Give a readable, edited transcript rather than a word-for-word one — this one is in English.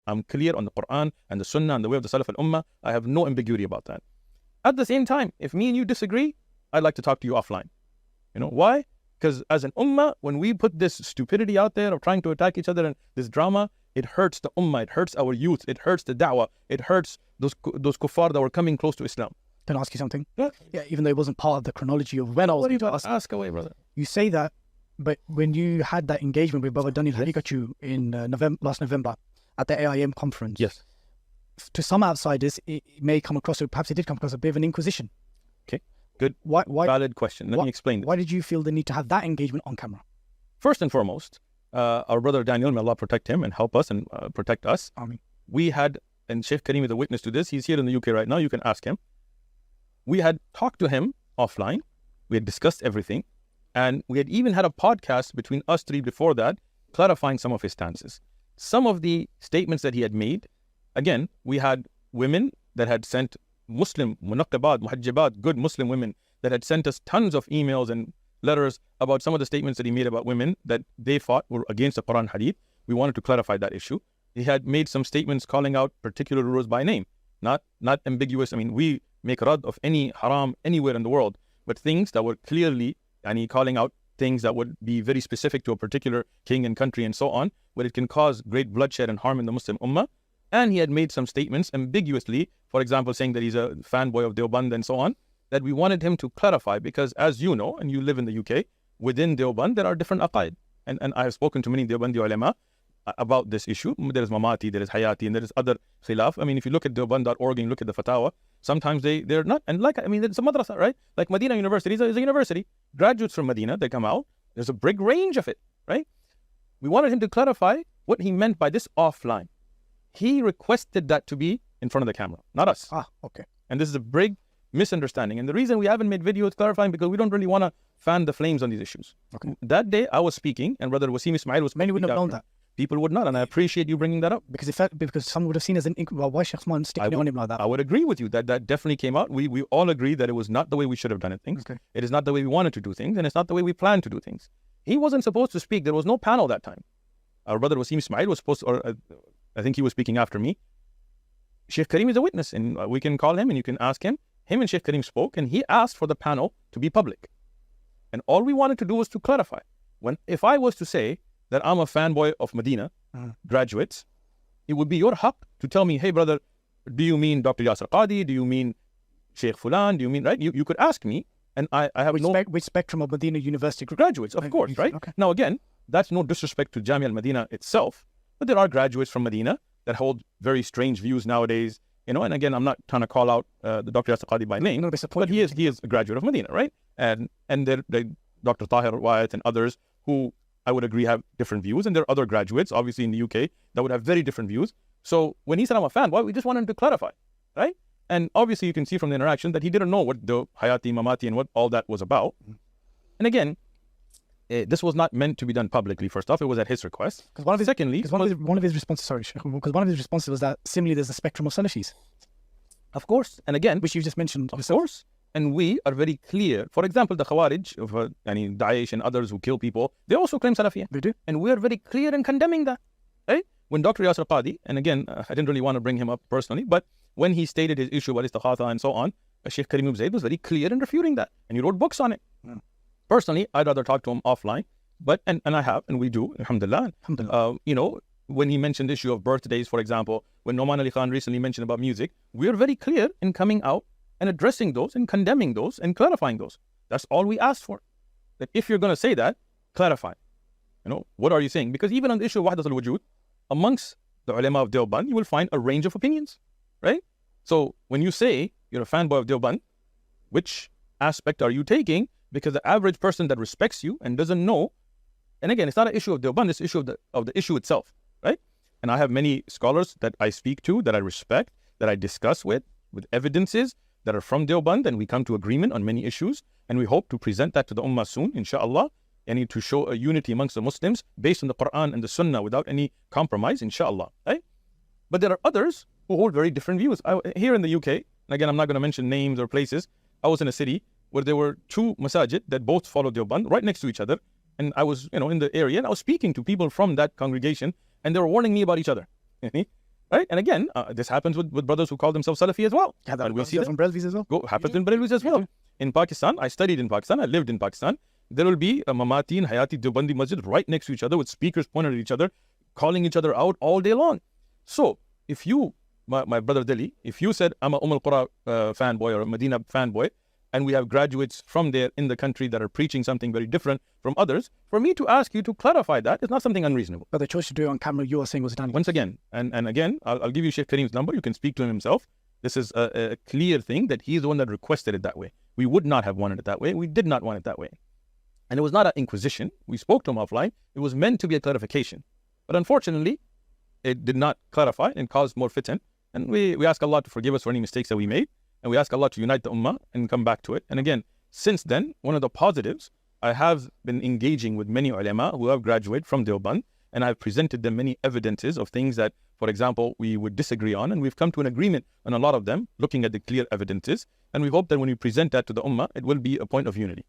I'm clear on the Quran and the Sunnah and the way of the Salaf al-Ummah. I have no ambiguity about that. At the same time, if me and you disagree, I'd like to talk to you offline. You know, why? Because as an Ummah, when we put this stupidity out there of trying to attack each other and this drama, it hurts the Ummah, it hurts our youth, it hurts the da'wah, it hurts those kuffar that were coming close to Islam. Can I ask you something? Yeah. Yeah, even though it wasn't part of the chronology of when I was going to ask away, brother. You say that, but when you had that engagement with Brother Danial Haqiqah in last November at the AIM conference, yes, to some outsiders, it may come across, or perhaps it did come across, a bit of an inquisition. Okay, good. Why, valid question. Let me explain this. Why did you feel the need to have that engagement on camera? First and foremost, our brother Daniel, may Allah protect him and help us and protect us. Ameen. We had, and Sheikh Kareem is a witness to this, he's here in the UK right now, you can ask him. We had talked to him offline, we had discussed everything, and we had even had a podcast between us three before that, clarifying some of his stances. Some of the statements that he had made, again, we had women that had sent Muslim, munaqqabat, muhajjabat, good Muslim women that had sent us tons of emails and letters about some of the statements that he made about women that they thought were against the Quran Hadith. We wanted to clarify that issue. He had made some statements calling out particular rulers by name, not ambiguous. I mean, we make rad of any haram anywhere in the world, but things that were clearly, calling out things that would be very specific to a particular king and country and so on, where it can cause great bloodshed and harm in the Muslim Ummah. And he had made some statements ambiguously, for example, saying that he's a fanboy of Deoband and so on, that we wanted him to clarify, because as you know, and you live in the UK, within Deoband there are different aqaid. And I have spoken to many Deobandi ulama about this issue. There is Mamati, there is Hayati, and there is other khilaf. I mean, if you look at Deoband.org and you look at the fatwa, sometimes they're not, and like, it's a madrasa, right? Like Medina University is a university. Graduates from Medina, they come out, there's a big range of it, right? We wanted him to clarify what he meant by this offline. He requested that to be in front of the camera, not us. Ah, okay. And this is a big misunderstanding. And the reason we haven't made videos clarifying, because we don't really want to fan the flames on these issues. Okay. That day I was speaking, and Brother Wasim Ismail was Many wouldn't have known that. People would not, and I appreciate you bringing that up. Because some would have seen as an, well, why Sheikh Usman sticking it on him like that? I would agree with you that definitely came out. We all agree that it was not the way we should have done it things. Okay. It is not the way we wanted to do things, and it's not the way we planned to do things. He wasn't supposed to speak. There was no panel that time. Our brother Wasim Ismail was supposed to, or I think he was speaking after me. Sheikh Kareem is a witness, and we can call him and you can ask him. Him and Sheikh Kareem spoke, and he asked for the panel to be public. And all we wanted to do was to clarify. If I was to say that I'm a fanboy of Medina graduates, it would be your haqq to tell me, hey brother, do you mean Dr. Yasir Qadi? Do you mean Sheikh Fulan? Do you mean, right? You could ask me, and I have which spectrum of Medina University graduates, of course, right? Okay. Now again, that's no disrespect to Jamia al-Medina itself, but there are graduates from Medina that hold very strange views nowadays, and again, I'm not trying to call out the Dr. Yasir Qadi by name, but he is a graduate of Medina, right? And there Dr. Tahir Wayat and others who I would agree have different views, and there are other graduates, obviously in the UK, that would have very different views. So when he said I'm a fan, we just wanted him to clarify, right? And obviously you can see from the interaction that he didn't know what the Hayati, Mamati, and what all that was about. And again, this was not meant to be done publicly. First off, it was at his request. Because one of his responses was that similarly there's a spectrum of Salafis. Of course, and again, which you just mentioned. Of course. And we are very clear. For example, the Khawarij of Daesh and others who kill people, they also claim Salafiyya. They do. And we are very clear in condemning that. Right? When Dr. Yasir Qadi, and again, I didn't really want to bring him up personally, but when he stated his issue about istikhatha and so on, Sheikh Kareem Ibn Zayd was very clear in refuting that. And he wrote books on it. Personally, I'd rather talk to him offline, but and I have, and we do, alhamdulillah. When he mentioned the issue of birthdays, for example, when Noman Ali Khan recently mentioned about music, we are very clear in coming out and addressing those and condemning those and clarifying those. That's all we asked for. That if you're going to say that, clarify. What are you saying? Because even on the issue of wahdat al-wujud, amongst the ulama of Deoband, you will find a range of opinions, right? So when you say you're a fanboy of Deoband, which aspect are you taking? Because the average person that respects you and doesn't know, and again, it's not an issue of Deoband, it's an issue of the issue itself, right? And I have many scholars that I speak to, that I respect, that I discuss with evidences that are from Deoband, and we come to agreement on many issues, and we hope to present that to the Ummah soon, inshallah, and to show a unity amongst the Muslims based on the Quran and the Sunnah without any compromise, inshallah, right? But there are others who hold very different views. Here in the UK, and again, I'm not going to mention names or places, I was in a city where there were two masajid that both followed Deoband right next to each other, and I was, in the area, and I was speaking to people from that congregation, and they were warning me about each other. right? And again, this happens with brothers who call themselves Salafi as well. Yeah, that And we'll see from Brelvis as well. happens in Brelvis as well. In Pakistan, I studied in Pakistan, I lived in Pakistan. There will be a Mamati and Hayati Deobandi masjid right next to each other with speakers pointed at each other, calling each other out all day long. So if you, my brother Delhi, if you said, I'm a Qura fanboy or a Medina fanboy, and we have graduates from there in the country that are preaching something very different from others, for me to ask you to clarify that is not something unreasonable. But the choice to do it on camera, you are saying was done. Once again, and again, I'll give you Sheikh Kareem's number. You can speak to him himself. This is a clear thing that he's the one that requested it that way. We would not have wanted it that way. We did not want it that way. And it was not an inquisition. We spoke to him offline. It was meant to be a clarification. But unfortunately, it did not clarify and caused more fitan. And we ask Allah to forgive us for any mistakes that we made. And we ask Allah to unite the ummah and come back to it. And again, since then, one of the positives, I have been engaging with many ulama who have graduated from Deoband, and I've presented them many evidences of things that, for example, we would disagree on, and we've come to an agreement on a lot of them, looking at the clear evidences. And we hope that when we present that to the ummah, it will be a point of unity.